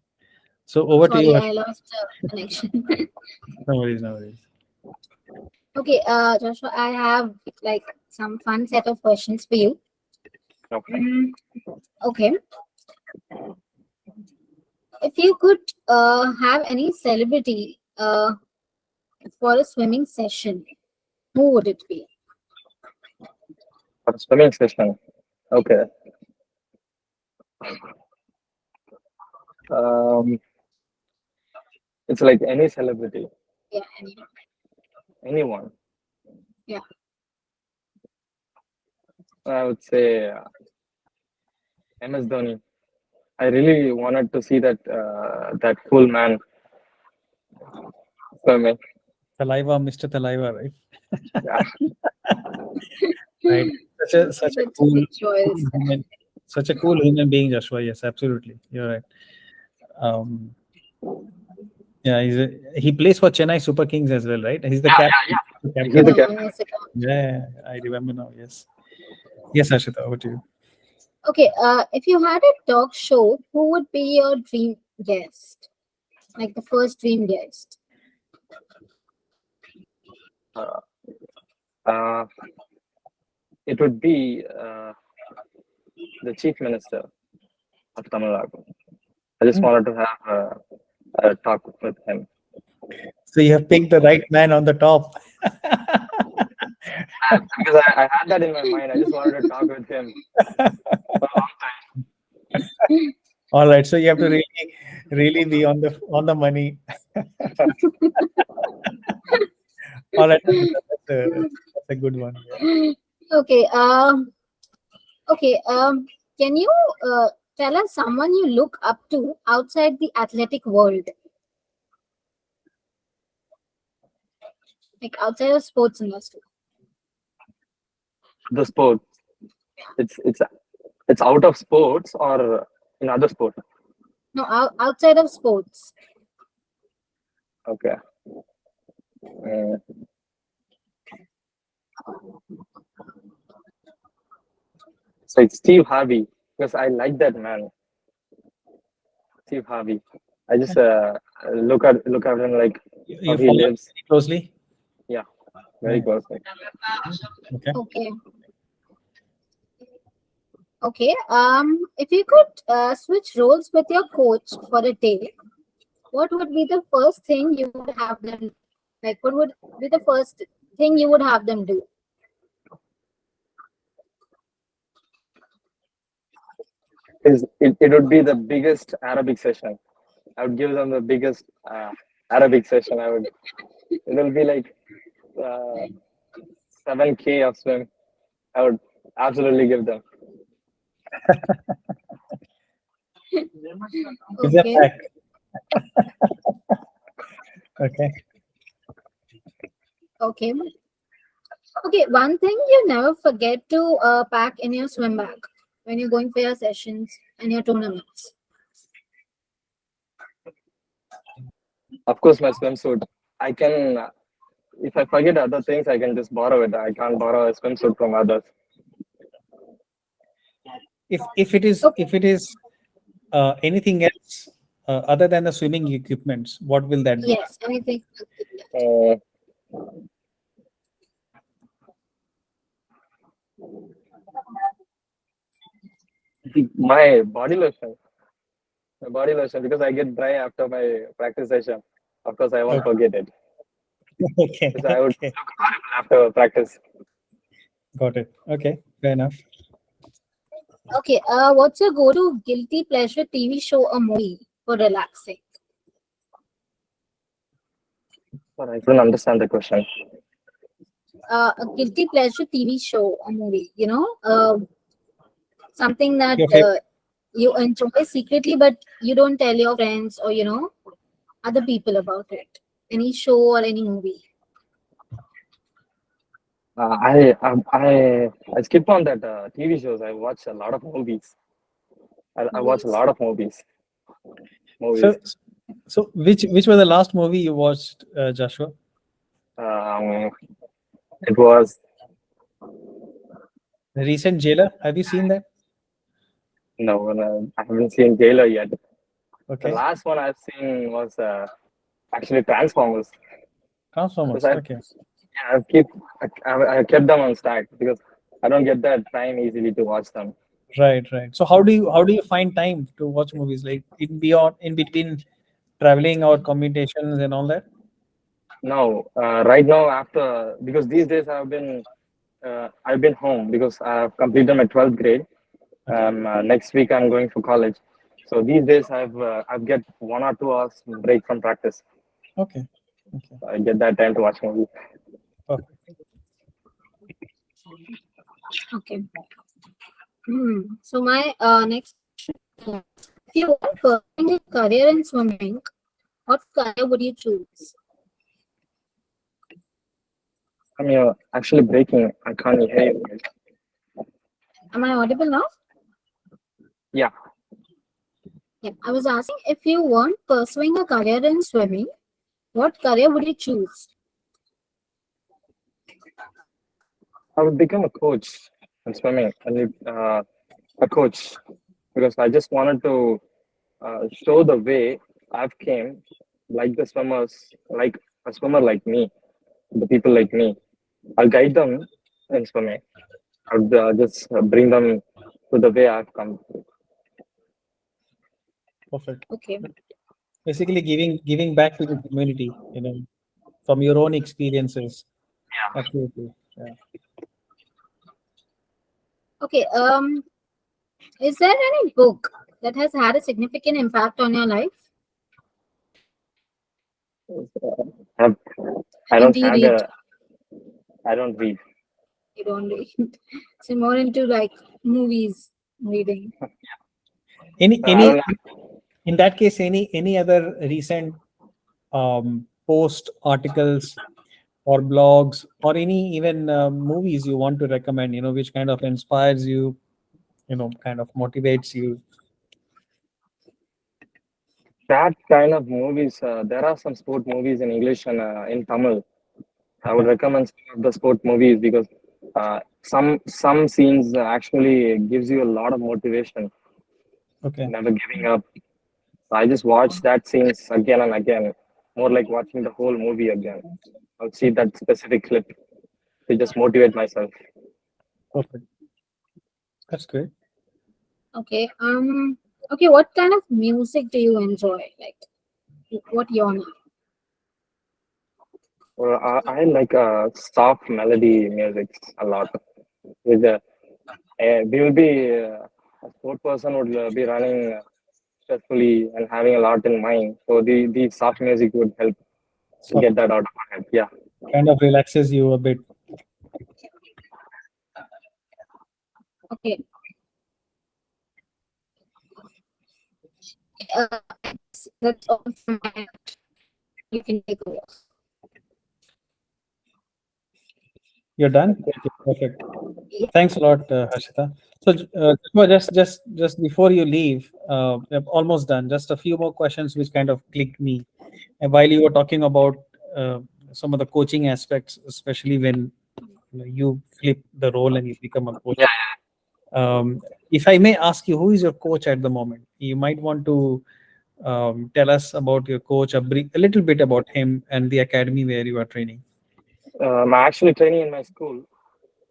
So over to you. Sorry, I lost connection. No worries, no worries. Okay, Joshua, I have like some fun set of questions for you. Okay. Okay. If you could have any celebrity for a swimming session, who would it be? For swimming session. Okay. It's like any celebrity. Yeah, anyone. Anyone. Yeah. I would say MS Dhoni. I really wanted to see that cool man swimming. Talaiva, Mr. Talaiva, right? Yeah. Right. Such a That's cool, good choice. such a cool human being, Joshua. Yes, absolutely. You're right. Yeah, he plays for Chennai Super Kings as well, right? He's the captain. He's the captain. Yes, Yeah, I remember now. Yes. Yes, Ashita, over to you. okay, if you had a talk show, who would be your dream guest? Like the first dream guest? It would be the chief minister of Tamil Nadu. I just wanted to have a talk with him. So you have picked the right man on the top. Because I had that in my mind. I just wanted to talk with him for a long time. All right, so you have to really be on the money. All right, that's a good one. Yeah. Okay. Okay. Can you tell us someone you look up to outside the athletic world, like outside of sports industry? The sport. It's out of sports or in other sport. No, outside of sports. Okay. So it's Steve Harvey because I like that man. Steve Harvey. I just look at him like You how he follow lives. very closely. Yeah, very closely. Okay. Okay. Okay. If you could switch roles with your coach for a day, what would be the first thing you would have them? Like, what would be the first thing you would have them do? It would be the biggest Arabic session. I would give them the biggest Arabic session. It will be like 7K of swim. I would absolutely give them. Is that Okay. fact? Okay. Okay. Okay. One thing you never forget to pack in your swim bag when you're going for your sessions and your tournaments. Of course, my swimsuit. I can, if I forget other things, I can just borrow it. I can't borrow a swimsuit from others. If it is anything else other than the swimming equipments, what will that be? Yes, anything. Uh, my body lotion. My body lotion, because I get dry after my practice session. Of course, I won't Okay. forget it. Okay. Because I would Okay. look horrible after practice. Got it. Okay. Fair enough. Okay, what's your go-to guilty pleasure TV show or movie for relaxing? But I don't understand the question. A guilty pleasure TV show or movie, something that Your favorite. you enjoy secretly, but you don't tell your friends or other people about it. Any show or any movie. I skip on that TV shows. I watch a lot of movies. I watch a Movies. lot of movies. So, so which was the last movie you watched, Joshua? It was The recent Jailer. Have you seen that? no, I haven't seen Jailer yet. The Okay. last one I've seen was actually Transformers. Transformers. Because Okay. I kept them on stack because I don't get that time easily to watch them. Right. Right. So how do you find time to watch movies, like in between traveling or commutations and all that? No, right now after, because these days I've been home because I've completed my 12th grade. Next week I'm going for college. So these days I've get 1 or 2 hours break from practice. Okay. Okay. I get that time to watch movies. Perfect. Okay. So my next question, if you were pursuing a career in swimming, what career would you choose? I'm actually breaking. I can't hear you. Am I audible now? Yeah. Yeah. I was asking, if you weren't pursuing a career in swimming, what career would you choose? I would become a coach in swimming. A coach because I just wanted to show the way I've came, like the swimmers, like a swimmer like me, the people like me. I'll guide them in swimming. I'll just bring them to the way I've come. Perfect. Okay. Basically, giving back to the community, from your own experiences. Yeah. Absolutely. Yeah. Okay. Is there any book that has had a significant impact on your life? I I mean, don't do you have read? I don't read. You don't read. So more into like movies reading. Any I don't in that case, any other recent post articles or blogs or any even movies you want to recommend, which kind of inspires you, kind of motivates you? that kind of movies. There are some sport movies in English and in Tamil. I would Okay. recommend some of the sport movies because some scenes actually gives you a lot of motivation. Okay. Never giving up. So I just watch that scenes again and again, more like watching the whole movie again. I'll see that specific clip to just motivate myself. Perfect. That's great. Okay. Okay. What kind of music do you enjoy? Like, what genre? Well, I like soft melody music a lot. With we will be a sport person would be running stressfully and having a lot in mind. So the soft music would help to So get that out of my head. Yeah. kind of relaxes you a bit. Okay. That's all from my end. You can take over. You're done. Okay, perfect. Thanks a lot, Harshita. So, just before you leave, we're almost done. Just a few more questions which kind of clicked me. And while you were talking about some of the coaching aspects, especially when you flip the role and you become a coach. Yeah. If I may ask you, who is your coach at the moment? You might want to tell us about your coach, a little bit about him and the academy where you are training. I'm actually training in my school.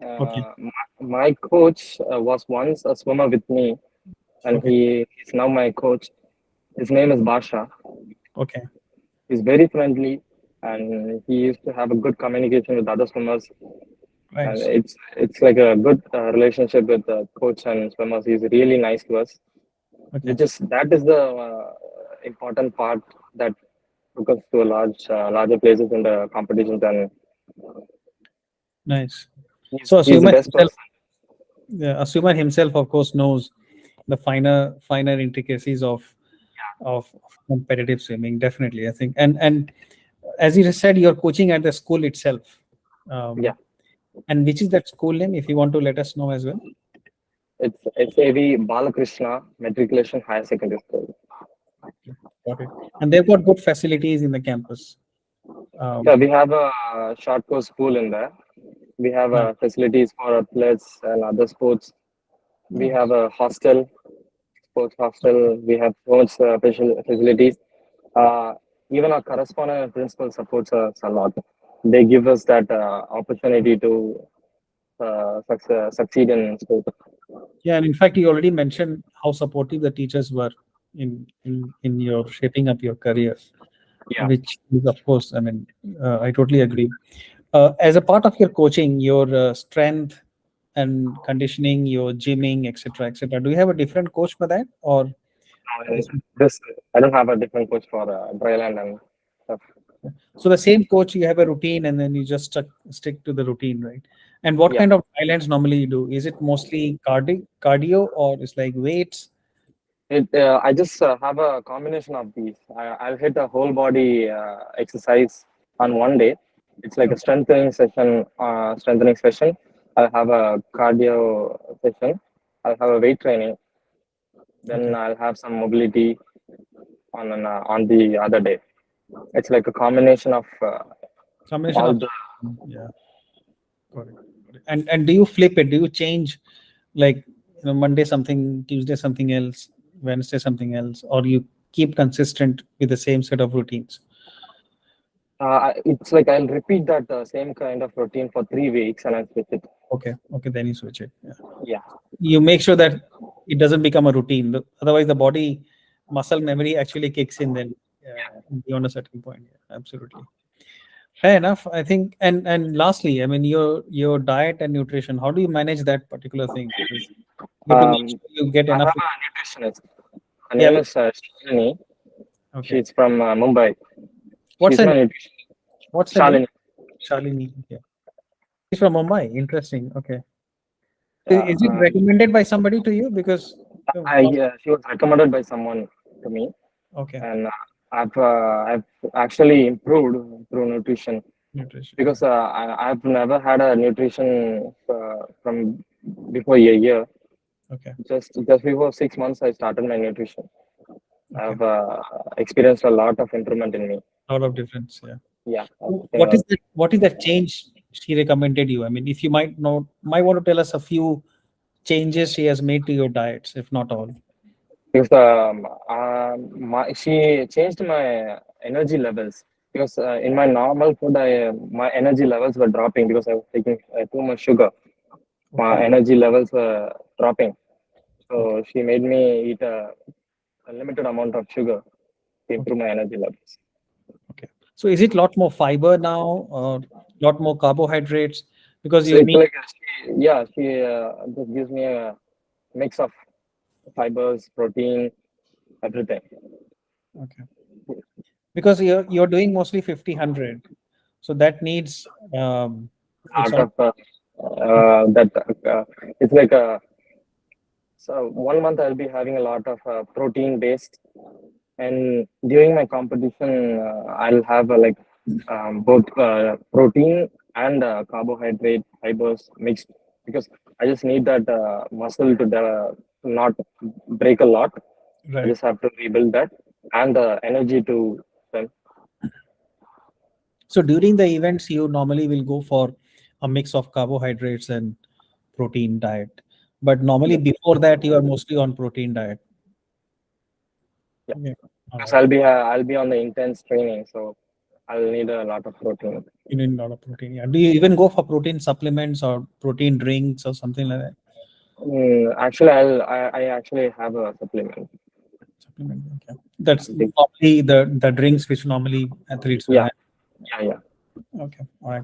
Okay. My coach was once a swimmer with me, and Okay. he's now my coach. His name is Basha. Okay. He's very friendly, and he used to have a good communication with other swimmers. And Nice. it's like a good relationship with the coach and swimmers. He's really nice to us. Okay. That is the important part that took us to a larger places in the competitions, and Nice. he's, So he's the best person. A swimmer himself, of course, knows the finer intricacies of competitive swimming. Definitely, I think. And as you just said, you're coaching at the school itself. Yeah, And which is that school name? If you want to let us know as well. it's AV Balakrishna Matriculation Higher Secondary School. Got it. And they've got good facilities in the campus. Yeah, we have a short course pool in there. We have Nice. facilities for athletes and other sports. We Nice. have a sports hostel. We have so much facilities. Uh, Even our correspondent and principal supports us a lot. They give us that opportunity to succeed in school. Yeah, and in fact, you already mentioned how supportive the teachers were in your shaping up your career, Yeah. which is, of course, I mean, I totally agree. As a part of your coaching, your strength and conditioning, your gymming, etc., etc. Do you have a different coach for that, or And this, I don't have a different coach for Dryland and stuff. so the same coach? You have a routine, and then you just stick to the routine, right? And what Yeah. kind of islands normally you do? Is it mostly cardio, or it's like weights? I just have a combination of these. I'll hit a whole body exercise on one day. It's like a Okay. strengthening session. I'll have a cardio session. I'll have a weight training. Then Okay. I'll have some mobility on the other day. It's like a combination of Combination all of, the. yeah, got it. Got it. And do you flip it? Do you change, like, Monday something, Tuesday something else, Wednesday something else, or you keep consistent with the same set of routines? It's like I'll repeat that same kind of routine for 3 weeks and I'll switch it. Okay. Okay. Then you switch it. Yeah. Yeah. You make sure that it doesn't become a routine. Otherwise, the body muscle memory actually kicks in then beyond a certain point. Yeah, absolutely. Fair enough, I think. And lastly, I mean, your diet and nutrition. How do you manage that particular thing? Because you have to make Um, sure you get I have enough. a nutritionist. Her Yeah. name is Shalini. Okay. She's from Mumbai. What's She's her my name? nutritionist. What's her name? Shalini. Shalini. Okay. She's from Mumbai. Interesting. Okay. Is it Uh, recommended by somebody to you? Because She was recommended by someone to me, okay, and I've actually improved through nutrition nutrition. because I've never had a nutrition from before a year. Okay. Just before 6 months, I started my nutrition. Okay. I've experienced a lot of improvement in me. Lot of difference. Yeah. Yeah, What is that? What is that change she recommended you? I mean, if you might want to tell us a few changes she has made to your diets, if not all. because she changed my energy levels because in my normal food, my energy levels were dropping because I was taking too much sugar. My Okay. energy levels were dropping, Okay. so she made me eat a limited amount of sugar to Okay. improve my energy levels. Okay. So is it a lot more fiber now, or a lot more carbohydrates? Because So you it's mean like she just gives me a mix of fibers, protein, everything. okay. Because you're doing mostly 50-100, so that needs it's Out all of that, it's like a so 1 month I'll be having a lot of protein based, and during my competition I'll have both protein and carbohydrate fibers mixed because I just need that muscle to not break a lot. I right. just have to rebuild that and the energy to swim. So during the events, you normally will go for a mix of carbohydrates and protein diet. But normally before that, you are mostly on protein diet. Yeah. Okay. All Because right. I'll be on the intense training, so I'll need a lot of protein. You need a lot of protein. Yeah. Do you even go for protein supplements or protein drinks or something like that? Actually, I actually have a supplement. Supplement. Okay. That's Big- probably the drinks which normally athletes will Yeah, have. yeah. Okay. All right.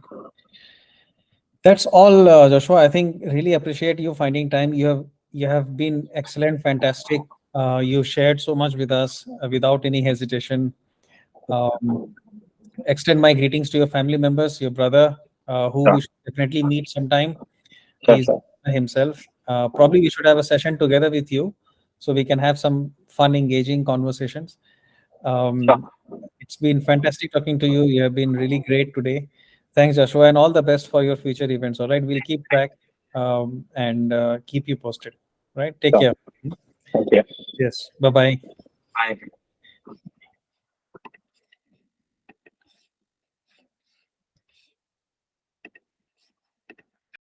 That's all, Joshua. I think really appreciate you finding time. You have been excellent, fantastic. You shared so much with us without any hesitation. Um, extend my greetings to your family members, your brother, who Sure, we should definitely meet sometime. sure, He's sure. himself. Probably we should have a session together with you, so we can have some fun, engaging conversations. Sure. Um, it's been fantastic talking to you. You have been really great today. Thanks, Joshua, and all the best for your future events. All right, we'll keep track and keep you posted. Right, take Sure. care. Thank you. Yes, bye bye. Bye.